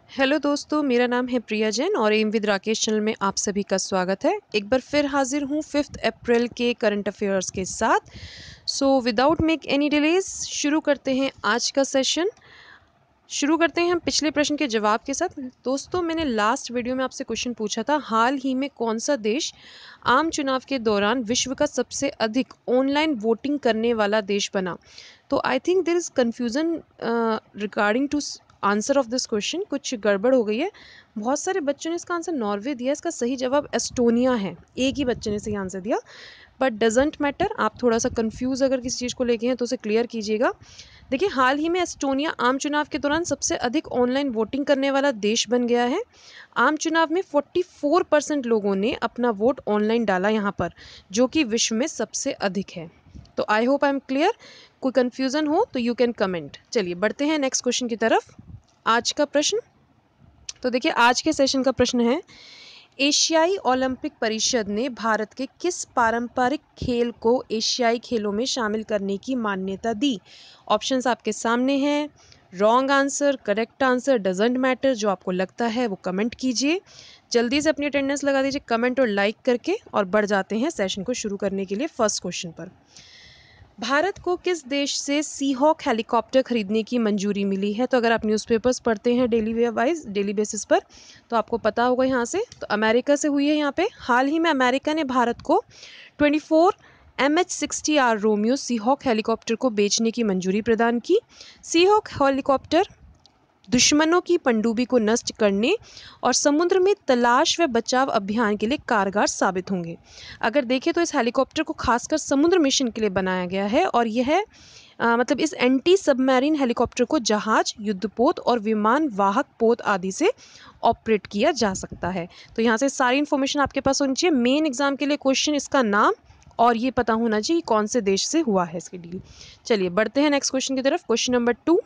Hello दोस्तों, मेरा नाम है प्रिया जैन और एम विद राकेश चैनल में आप सभी का स्वागत है। एक बार फिर हाजिर हूँ 5 अप्रैल के करंट अफेयर्स के साथ। So without make any delays शुरू करते हैं आज का सेशन। शुरू करते हैं हम पिछले प्रश्न के जवाब के साथ। दोस्तों, मैंने लास्ट वीडियो में आपसे क्वेश्चन पूछा था, हाल ही में कौन सा देश आम चुनाव के दौरान विश्व का सबसे अधिक ऑनलाइन वोटिंग करने वाला देश बना। तो I think there is confusion regarding to answer of this question. कुछ गड़बड़ हो गई है। बहुत सारे बच्चों ने इसका आंसर नॉर्वे दिया, इसका सही जवाब एस्टोनिया है। एक ही बच्चे ने सही आंसर दिया, बट डजेंट मैटर। आप थोड़ा सा कंफ्यूज अगर किसी चीज़ को लेके हैं तो उसे क्लियर कीजिएगा। देखिए, हाल ही में एस्टोनिया आम चुनाव के दौरान सबसे अधिक ऑनलाइन वोटिंग करने वाला देश बन गया है। आम चुनाव में 44% लोगों ने अपना वोट ऑनलाइन डाला यहाँ पर, जो कि विश्व में सबसे अधिक है। तो I hope I am clear. कोई कन्फ्यूज़न हो तो यू कैन कमेंट। चलिए बढ़ते हैं नेक्स्ट क्वेश्चन की तरफ। आज का प्रश्न, तो देखिए आज के सेशन का प्रश्न है, एशियाई ओलंपिक परिषद ने भारत के किस पारंपरिक खेल को एशियाई खेलों में शामिल करने की मान्यता दी। ऑप्शंस आपके सामने हैं। Wrong answer, correct answer, doesn't matter. जो आपको लगता है वो कमेंट कीजिए। जल्दी से अपनी अटेंडेंस लगा दीजिए कमेंट और लाइक करके, और बढ़ जाते हैं सेशन को शुरू करने के लिए फर्स्ट क्वेश्चन पर। भारत को किस देश से सीहॉक हेलीकॉप्टर खरीदने की मंजूरी मिली है। तो अगर आप न्यूज़पेपर्स पढ़ते हैं डेली बेसिस पर, तो आपको पता होगा यहाँ से। तो अमेरिका से हुई है यहाँ पे। हाल ही में अमेरिका ने भारत को 24 MH-60R रोमियो सीहॉक हेलीकॉप्टर को बेचने की मंजूरी प्रदान की। सीहॉक हेलीकॉप्टर दुश्मनों की पनडुब्बी को नष्ट करने और समुद्र में तलाश व बचाव अभियान के लिए कारगर साबित होंगे। अगर देखें तो इस हेलीकॉप्टर को खासकर समुद्र मिशन के लिए बनाया गया है, और यह मतलब इस एंटी सबमरीन हेलीकॉप्टर को जहाज, युद्धपोत और विमान वाहक पोत आदि से ऑपरेट किया जा सकता है। तो यहाँ से सारी इन्फॉर्मेशन आपके पास होनी चाहिए। मेन एग्जाम के लिए क्वेश्चन, इसका नाम और ये पता होना चाहिए कौन से देश से हुआ है इसकी डील। चलिए बढ़ते हैं नेक्स्ट क्वेश्चन की तरफ। क्वेश्चन नंबर 2,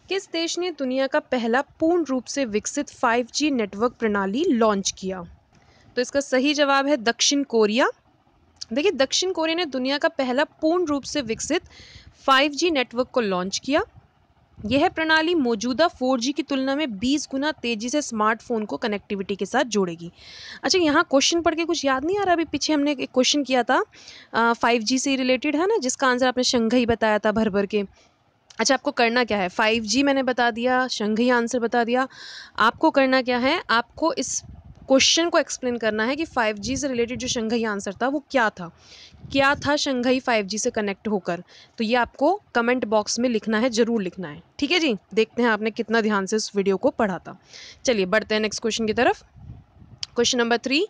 किस देश ने दुनिया का पहला पूर्ण रूप से विकसित 5G नेटवर्क प्रणाली लॉन्च किया। तो इसका सही जवाब है दक्षिण कोरिया। देखिए, दक्षिण कोरिया ने दुनिया का पहला पूर्ण रूप से विकसित 5G नेटवर्क को लॉन्च किया। यह प्रणाली मौजूदा 4G की तुलना में 20 गुना तेजी से स्मार्टफोन को कनेक्टिविटी के साथ जोड़ेगी। अच्छा, यहाँ क्वेश्चन पढ़ के कुछ याद नहीं आ रहा? अभी पीछे हमने एक क्वेश्चन किया था 5G से रिलेटेड, है ना, जिसका आंसर आपने शंघई बताया था भर भर के। अच्छा, आपको करना क्या है, 5G मैंने बता दिया, शंघई आंसर बता दिया। आपको करना क्या है, आपको इस क्वेश्चन को एक्सप्लेन करना है कि 5G से रिलेटेड जो शंघई आंसर था वो क्या था शंघई 5G से कनेक्ट होकर। तो ये आपको कमेंट बॉक्स में लिखना है, ज़रूर लिखना है। ठीक है जी, देखते हैं आपने कितना ध्यान से इस वीडियो को पढ़ा था। चलिए बढ़ते हैं नेक्स्ट क्वेश्चन की तरफ। क्वेश्चन नंबर 3,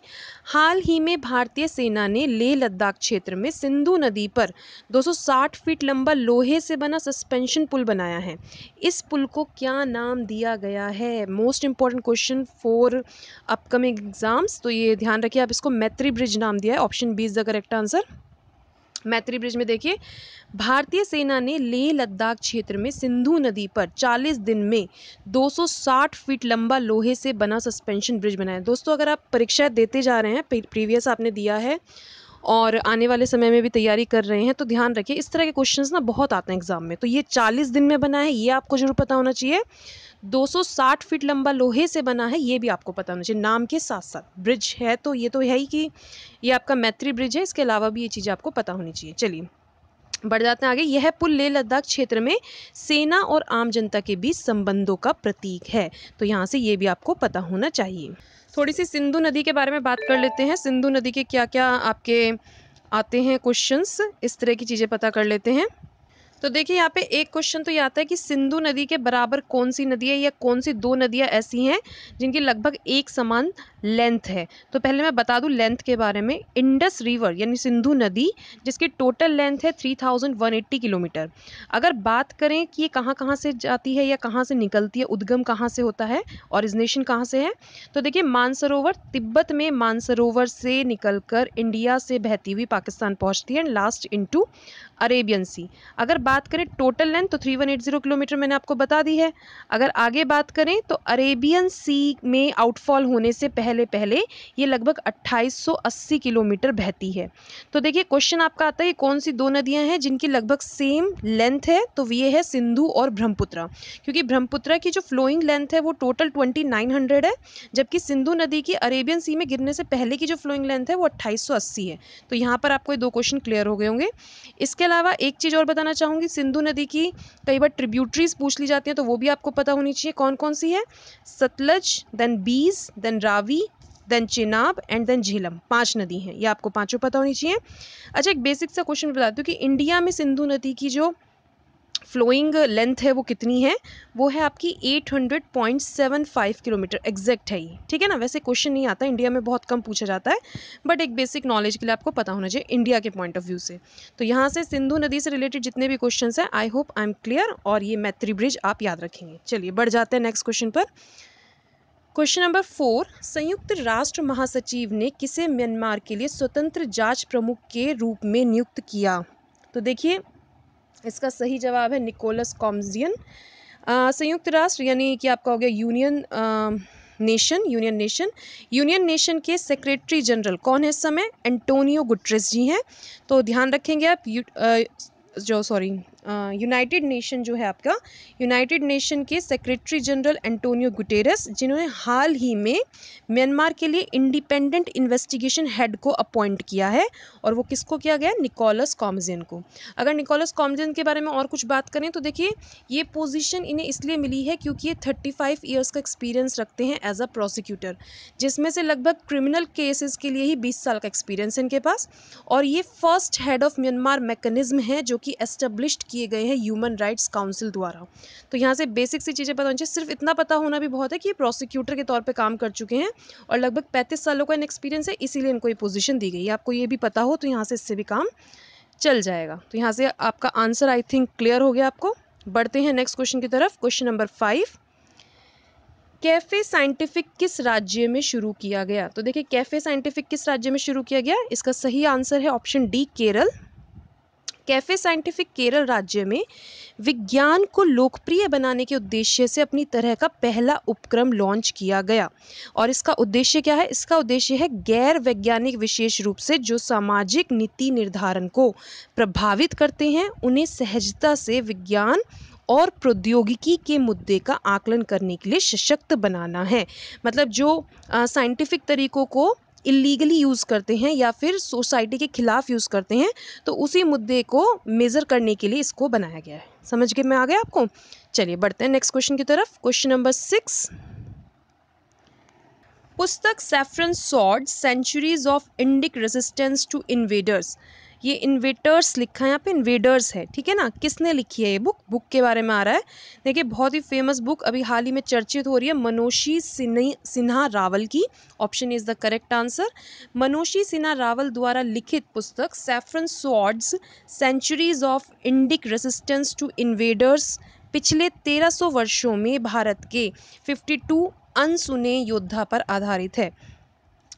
हाल ही में भारतीय सेना ने लेह लद्दाख क्षेत्र में सिंधु नदी पर 260 फीट लंबा लोहे से बना सस्पेंशन पुल बनाया है। इस पुल को क्या नाम दिया गया है? Most important question for upcoming exams. तो ये ध्यान रखिए, आप इसको मैत्री ब्रिज नाम दिया है। Option B is the correct answer. Maitri bridge में देखिए, भारतीय सेना ने लेह लद्दाख क्षेत्र में सिंधु नदी पर 40 दिन में 260 फीट लंबा लोहे से बना सस्पेंशन ब्रिज बनाया। दोस्तों, अगर आप परीक्षा देते जा रहे हैं, प्रीवियस आपने दिया है और आने वाले समय में भी तैयारी कर रहे हैं, तो ध्यान रखिए इस तरह के क्वेश्चंस ना बहुत आते हैं एग्जाम में। तो ये 40 दिन में बना है, ये आपको जरूर पता होना चाहिए। 260 फीट लंबा लोहे से बना है, ये भी आपको पता होना चाहिए। नाम के साथ साथ ब्रिज है, तो ये तो है ही कि ये आपका मैत्री ब्रिज है। इसके अलावा भी ये चीज़ें आपको पता होनी चाहिए। चलिए बढ़ जाते हैं आगे। यह पुल लेह लद्दाख क्षेत्र में सेना और आम जनता के बीच संबंधों का प्रतीक है। तो यहाँ से ये भी आपको पता होना चाहिए। थोड़ी सी सिंधु नदी के बारे में बात कर लेते हैं। सिंधु नदी के क्या क्या आपके आते हैं क्वेश्चंस, इस तरह की चीज़ें पता कर लेते हैं। तो देखिए, यहाँ पे एक क्वेश्चन तो ये आता है कि सिंधु नदी के बराबर कौन सी नदी है, या कौन सी दो नदियाँ ऐसी हैं जिनकी लगभग एक समान लेंथ है। तो पहले मैं बता दूं लेंथ के बारे में। इंडस रिवर यानी सिंधु नदी, जिसकी टोटल लेंथ है 3180 किलोमीटर। अगर बात करें कि ये कहाँ कहाँ से जाती है या कहाँ से निकलती है, उद्गम कहाँ से होता है, ओरिजिनेशन कहाँ से है, तो देखिए मानसरोवर, तिब्बत में मानसरोवर से निकलकर इंडिया से बहती हुई पाकिस्तान पहुँचती है, एंड लास्ट इनटू अरेबियन सी। अगर बात करें टोटल लेंथ तो 3180 किलोमीटर मैंने आपको बता दी है। अगर आगे बात करें तो अरेबियन सी में आउटफॉल होने से पहले पहले पहले ये लगभग 2880 किलोमीटर बहती है। तो देखिए क्वेश्चन आपका आता है कौन सी दो नदियां हैं जिनकी लगभग सेम लेंथ है, तो ये है सिंधु और ब्रह्मपुत्र, क्योंकि ब्रह्मपुत्र की जो फ्लोइंग लेंथ है वो टोटल 2900 है, जबकि सिंधु नदी की अरेबियन सी में गिरने से पहले की जो फ्लोइंग लेंथ है वो 2880 है। तो यहाँ पर आपको ये दो क्वेश्चन क्लियर हो गए होंगे। इसके अलावा एक चीज़ और बताना चाहूँगी, सिंधु नदी की कई बार ट्रिब्यूटरीज पूछ ली जाती हैं, तो वो भी आपको पता होनी चाहिए कौन कौन सी है। Sutlej, then Beas, then Ravi, then Chenab and then Jhelum, 5 नदी हैं, ये आपको पांचों पता होनी चाहिए। अच्छा, एक बेसिक सा क्वेश्चन बता दूं कि इंडिया में सिंधु नदी की जो फ्लोइंग लेंथ है वो कितनी है, वो है आपकी 800.75 किलोमीटर एग्जैक्ट है ये, ठीक है ना। वैसे क्वेश्चन नहीं आता, इंडिया में बहुत कम पूछा जाता है, बट एक बेसिक नॉलेज के लिए आपको पता होना चाहिए इंडिया के पॉइंट ऑफ व्यू से। तो यहाँ से सिंधु नदी से रिलेटेड जितने भी क्वेश्चन हैं, I hope I am clear, और ये मैत्री ब्रिज आप याद रखेंगे। चलिए बढ़ जाते हैं नेक्स्ट क्वेश्चन पर। क्वेश्चन नंबर 4, संयुक्त राष्ट्र महासचिव ने किसे म्यांमार के लिए स्वतंत्र जांच प्रमुख के रूप में नियुक्त किया? तो देखिए इसका सही जवाब है निकोलस कॉम्जियन। संयुक्त राष्ट्र यानी कि आपका हो गया यूनियन नेशन के सेक्रेटरी जनरल कौन है इस समय? एंटोनियो गुटरेस जी हैं। तो ध्यान रखेंगे आप यूनाइटेड नेशन जो है आपका, यूनाइटेड नेशन के सेक्रेटरी जनरल एंटोनियो गुटेरेस, जिन्होंने हाल ही में म्यांमार के लिए इंडिपेंडेंट इन्वेस्टिगेशन हेड को अपॉइंट किया है, और वो किसको किया गया? निकोलस कॉम्जियन को। अगर निकोलस कॉम्जियन के बारे में और कुछ बात करें तो देखिए ये पोजीशन इन्हें इसलिए मिली है क्योंकि ये 35 ईयर्स का एक्सपीरियंस रखते हैं एज अ प्रोसिक्यूटर, जिसमें से लगभग क्रिमिनल केसेस के लिए ही 20 साल का एक्सपीरियंस है इनके पास, और ये first head of Myanmar mechanism है जो कि एस्टेब्लिश्ड किए गए हैं ह्यूमन राइट्स काउंसिल द्वारा। तो यहाँ से बेसिक सी चीज़ें पता होनी चाहिए, सिर्फ इतना पता होना भी बहुत है कि ये प्रोसिक्यूटर के तौर पे काम कर चुके हैं और लगभग 35 सालों का एक्सपीरियंस है, इसीलिए इनको ये पोजीशन दी गई है। आपको ये भी पता हो तो यहाँ से इससे भी काम चल जाएगा। तो यहाँ से आपका आंसर आई थिंक क्लियर हो गया आपको। बढ़ते हैं नेक्स्ट क्वेश्चन की तरफ। क्वेश्चन नंबर 5, कैफे साइंटिफिक किस राज्य में शुरू किया गया? तो देखिए कैफे साइंटिफिक किस राज्य में शुरू किया गया? इसका सही आंसर है option D, Kerala. Cafe scientific Kerala राज्य में विज्ञान को लोकप्रिय बनाने के उद्देश्य से अपनी तरह का पहला उपक्रम लॉन्च किया गया, और इसका उद्देश्य क्या है? इसका उद्देश्य है गैर वैज्ञानिक, विशेष रूप से जो सामाजिक नीति निर्धारण को प्रभावित करते हैं, उन्हें सहजता से विज्ञान और प्रौद्योगिकी के मुद्दे का आकलन करने के लिए सशक्त बनाना है। मतलब जो साइंटिफिक तरीकों को इलीगली यूज़ करते हैं या फिर सोसाइटी के खिलाफ यूज़ करते हैं, तो उसी मुद्दे को मेज़र करने के लिए इसको बनाया गया है। समझ के में आ गया आपको? चलिए बढ़ते हैं नेक्स्ट क्वेश्चन की तरफ। क्वेश्चन नंबर 6, पुस्तक saffron sword centuries of Indic resistance to invaders, ये इन्वेटर्स लिखा है यहाँ पे, इन्वेडर्स है, ठीक है ना। किसने लिखी है ये बुक? बुक के बारे में आ रहा है। देखिए बहुत ही फेमस बुक अभी हाल ही में चर्चित हो रही है, मनोशी सिन्हा रावल की। Option is the correct answer. Manoshi Sinha Rawal द्वारा लिखित पुस्तक saffron swords centuries of Indic resistance to invaders पिछले 1300 वर्षों में भारत के 52 अनसुने योद्धा पर आधारित है।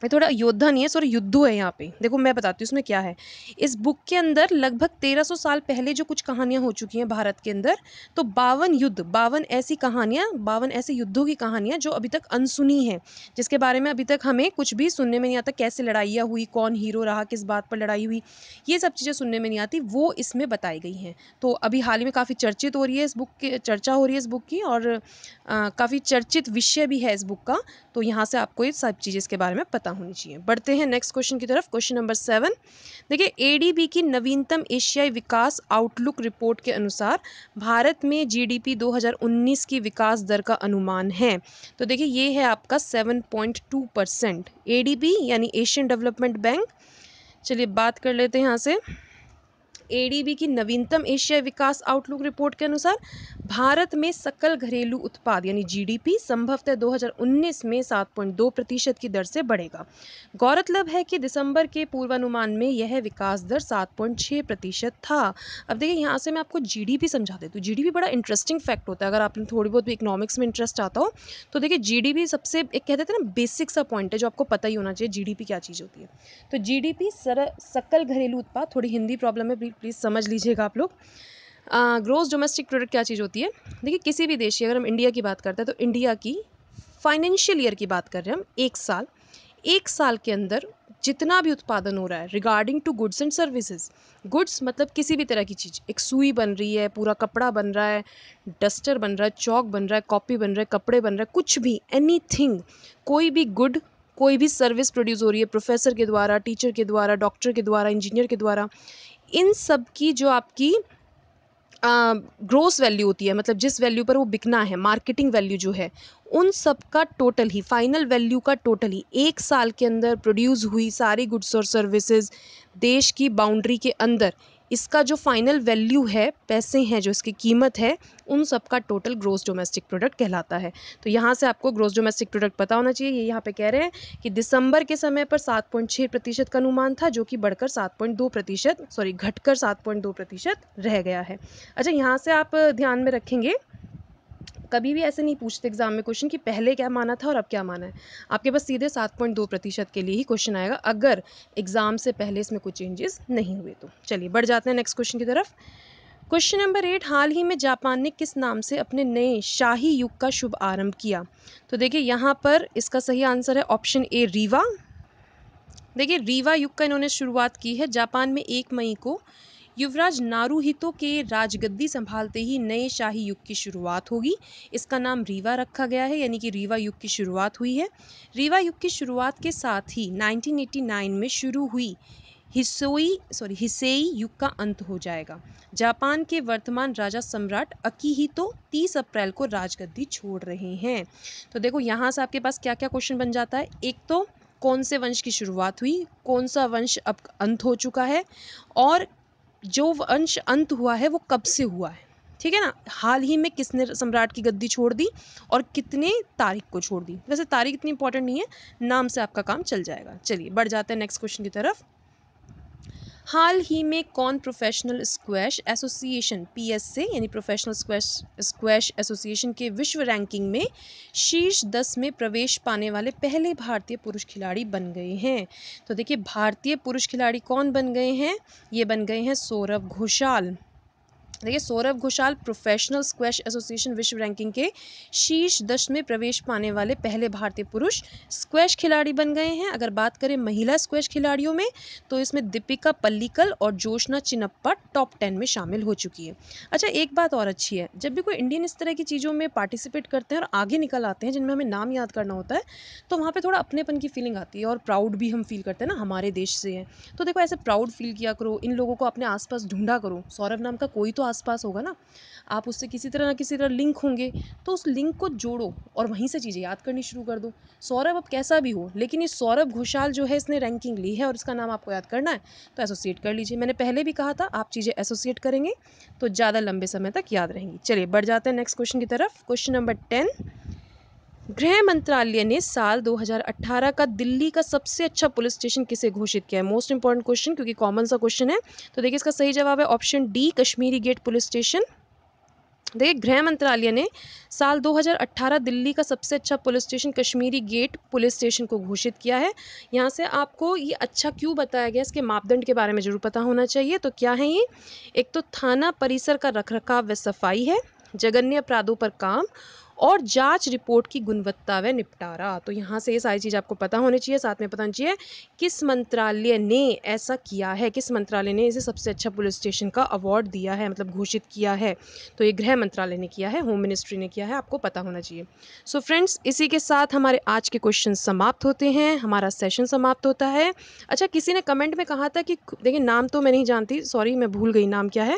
ये थोड़ा योद्धा नहीं है, सॉरी युद्धू है यहाँ पे। देखो मैं बताती हूँ इसमें क्या है। इस बुक के अंदर लगभग 1300 साल पहले जो कुछ कहानियाँ हो चुकी हैं भारत के अंदर, तो 52 ऐसी कहानियाँ, 52 ऐसे युद्धों की कहानियाँ जो अभी तक अनसुनी हैं, जिसके बारे में अभी तक हमें कुछ भी सुनने में नहीं आता। कैसे लड़ाइयाँ हुई, कौन हीरो रहा, किस बात पर लड़ाई हुई, ये सब चीज़ें सुनने में नहीं आती, वो इसमें बताई गई हैं। तो अभी हाल ही में काफ़ी चर्चित हो रही है इस बुक की, चर्चा हो रही है इस बुक की, और काफ़ी चर्चित विषय भी है इस बुक का। तो यहाँ से आपको ये सब चीज़ें इसके बारे में पता होनी चाहिए। बढ़ते हैं नेक्स्ट क्वेश्चन की तरफ। क्वेश्चन नंबर 7, देखिए एडीबी की नवीनतम एशियाई विकास आउटलुक रिपोर्ट के अनुसार भारत में जीडीपी 2019 की विकास दर का अनुमान है। तो देखिए ये है आपका 7.2%। एडीबी यानी एशियन डेवलपमेंट बैंक। चलिए बात कर लेते हैं यहाँ से। एडीबी की नवीनतम एशियाई विकास आउटलुक रिपोर्ट के अनुसार भारत में सकल घरेलू उत्पाद यानी जीडीपी संभवतः 2019 में 7.2% की दर से बढ़ेगा। गौरतलब है कि दिसंबर के पूर्वानुमान में यह विकास दर 7.6% था। अब देखिए यहाँ से मैं आपको जीडीपी समझा देती हूँ। जीडीपी बड़ा इंटरेस्टिंग फैक्ट होता है, अगर आपने थोड़ी बहुत भी इकोनॉमिक्स में इंटरेस्ट आता हो तो देखिए जीडीपी सबसे एक कहते थे ना बेसिक सा पॉइंट है जो आपको पता ही होना चाहिए जीडीपी क्या चीज़ होती है। तो जीडीपी सकल घरेलू उत्पाद, थोड़ी हिंदी प्रॉब्लम है प्लीज़ समझ लीजिएगा आप लोग। ग्रोस डोमेस्टिक प्रोडक्ट क्या चीज़ होती है? देखिए किसी भी देश की, अगर हम इंडिया की बात करते हैं तो इंडिया की फाइनेंशियल ईयर की बात कर रहे हैं हम, एक साल, 1 साल के अंदर जितना भी उत्पादन हो रहा है regarding to goods and services, goods मतलब किसी भी तरह की चीज़, एक सुई बन रही है, पूरा कपड़ा बन रहा है, डस्टर बन रहा है, चौक बन रहा है, कॉपी बन रहा है, कपड़े बन रहे हैं, कुछ भी, एनीथिंग, कोई भी गुड, कोई भी सर्विस प्रोड्यूस हो रही है प्रोफेसर के द्वारा, टीचर के द्वारा, डॉक्टर के द्वारा, इंजीनियर के द्वारा, इन सब की जो आपकी ग्रोस वैल्यू होती है, मतलब जिस वैल्यू पर वो बिकना है, मार्केटिंग वैल्यू जो है, उन सब का टोटल ही, फाइनल वैल्यू का टोटल ही 1 साल के अंदर प्रोड्यूस हुई सारी गुड्स और सर्विसेज देश की बाउंड्री के अंदर, इसका जो फाइनल वैल्यू है, पैसे हैं जो इसकी कीमत है, उन सब का टोटल ग्रोस डोमेस्टिक प्रोडक्ट कहलाता है। तो यहाँ से आपको ग्रोस डोमेस्टिक प्रोडक्ट पता होना चाहिए। ये यहाँ पे कह रहे हैं कि दिसंबर के समय पर 7.6% का अनुमान था, जो कि बढ़कर 7.2%, सॉरी घटकर 7.2% रह गया है। अच्छा, यहाँ से आप ध्यान में रखेंगे, कभी भी ऐसे नहीं पूछते एग्जाम में क्वेश्चन कि पहले क्या माना था और अब क्या माना है। आपके पास सीधे 7.2% के लिए ही क्वेश्चन आएगा, अगर एग्जाम से पहले इसमें कुछ चेंजेस नहीं हुए तो। चलिए बढ़ जाते हैं नेक्स्ट क्वेश्चन की तरफ। क्वेश्चन नंबर 8, हाल ही में जापान ने किस नाम से अपने नए शाही युग का शुभ आरंभ किया? तो देखिए यहाँ पर इसका सही आंसर है ऑप्शन ए, रीवा। देखिए रीवा युग का इन्होंने शुरुआत की है। जापान में 1 मई को युवराज नारुहितो के राजगद्दी संभालते ही नए शाही युग की शुरुआत होगी। इसका नाम रीवा रखा गया है, यानी कि रीवा युग की शुरुआत हुई है। रीवा युग की शुरुआत के साथ ही 1989 में शुरू हुई हिसेई युग का अंत हो जाएगा। जापान के वर्तमान राजा सम्राट अकीहितो 30 अप्रैल को राजगद्दी छोड़ रहे हैं। तो देखो यहाँ से आपके पास क्या क्या क्वेश्चन बन जाता है। एक तो कौन से वंश की शुरुआत हुई, कौन सा वंश अब अंत हो चुका है, और जो वंश अंत हुआ है वो कब से हुआ है, ठीक है ना, हाल ही में किसने सम्राट की गद्दी छोड़ दी और कितने तारीख को छोड़ दी। वैसे तारीख इतनी इंपॉर्टेंट नहीं है, नाम से आपका काम चल जाएगा। चलिए बढ़ जाते हैं नेक्स्ट क्वेश्चन की तरफ। हाल ही में कौन प्रोफेशनल स्क्वैश एसोसिएशन PSA यानी प्रोफेशनल स्क्वैश एसोसिएशन के विश्व रैंकिंग में शीर्ष 10 में प्रवेश पाने वाले पहले भारतीय पुरुष खिलाड़ी बन गए हैं? तो देखिए भारतीय पुरुष खिलाड़ी कौन बन गए हैं, ये बन गए हैं सौरभ घोषाल। देखिए Saurabh Ghoshal professional squash association विश्व रैंकिंग के शीर्ष 10 में प्रवेश पाने वाले पहले भारतीय पुरुष स्क्वैश खिलाड़ी बन गए हैं। अगर बात करें महिला स्क्वैश खिलाड़ियों में, तो इसमें दीपिका पल्लिकल और जोशना चिनप्पा टॉप 10 में शामिल हो चुकी है। अच्छा एक बात और अच्छी है, जब भी कोई इंडियन इस तरह की चीज़ों में पार्टिसिपेट करते हैं और आगे निकल आते हैं जिनमें हमें नाम याद करना होता है, तो वहाँ पर थोड़ा अपनेपन की फीलिंग आती है और प्राउड भी हम फील करते हैं ना, हमारे देश से हैं। तो देखो ऐसे प्राउड फील किया करो, इन लोगों को अपने आसपास ढूंढा करो। सौरभ नाम का कोई तो आसपास होगा ना, आप उससे किसी तरह ना किसी तरह लिंक होंगे, तो उस लिंक को जोड़ो और वहीं से चीज़ें याद करनी शुरू कर दो। सौरभ अब कैसा भी हो, लेकिन ये सौरभ घोषाल जो है इसने रैंकिंग ली है और इसका नाम आपको याद करना है, तो एसोसिएट कर लीजिए। मैंने पहले भी कहा था, आप चीज़ें एसोसिएट करेंगे तो ज़्यादा लंबे समय तक याद रहेंगी। चलिए बढ़ जाते हैं नेक्स्ट क्वेश्चन की तरफ। क्वेश्चन नंबर 10, गृह मंत्रालय ने साल 2018 का दिल्ली का सबसे अच्छा पुलिस स्टेशन किसे घोषित किया है? मोस्ट इंपॉर्टेंट क्वेश्चन, क्योंकि कॉमन सा क्वेश्चन है। तो देखिए इसका सही जवाब है option D, Kashmiri gate police station. देखिए गृह मंत्रालय ने साल 2018 दिल्ली का सबसे अच्छा police station Kashmiri gate police station को घोषित किया है। यहाँ से आपको ये अच्छा क्यों बताया गया, इसके मापदंड के बारे में जरूर पता होना चाहिए। तो क्या है ये, एक तो थाना परिसर का रखरखाव व सफाई है, जघन्य अपराधों पर काम, और जांच रिपोर्ट की गुणवत्ता व निपटारा। तो यहाँ से ये सारी चीज़ आपको पता होनी चाहिए। साथ में पता होना चाहिए किस मंत्रालय ने ऐसा किया है, किस मंत्रालय ने इसे सबसे अच्छा पुलिस स्टेशन का अवार्ड दिया है, मतलब घोषित किया है। तो ये गृह मंत्रालय ने किया है, होम मिनिस्ट्री ने किया है, आपको पता होना चाहिए। सो फ्रेंड्स, इसी के साथ हमारे आज के क्वेश्चन समाप्त होते हैं, हमारा सेशन समाप्त होता है। अच्छा किसी ने कमेंट में कहा था कि देखिए नाम तो मैं नहीं जानती, सॉरी मैं भूल गई नाम क्या है,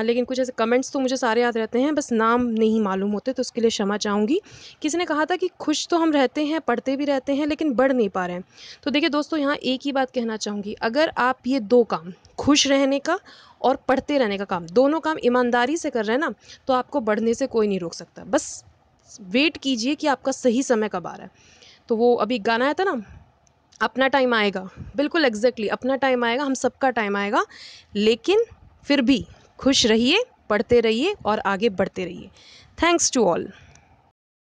लेकिन कुछ ऐसे कमेंट्स तो मुझे सारे याद रहते हैं, बस नाम नहीं मालूम होते, तो उसके लिए क्षमा चाहूँगी। किसी ने कहा था कि खुश तो हम रहते हैं, पढ़ते भी रहते हैं, लेकिन बढ़ नहीं पा रहे हैं। तो देखिए दोस्तों, यहाँ एक ही बात कहना चाहूँगी, अगर आप ये 2 काम, खुश रहने का और पढ़ते रहने का काम, दोनों काम ईमानदारी से कर रहे हैं ना, तो आपको बढ़ने से कोई नहीं रोक सकता। बस वेट कीजिए कि आपका सही समय कब आ रहा है। तो वो अभी गाना आया था ना, अपना टाइम आएगा, बिल्कुल एग्जैक्टली अपना टाइम आएगा, हम सबका टाइम आएगा, लेकिन फिर भी खुश रहिए, पढ़ते रहिए और आगे बढ़ते रहिए। Thanks to all.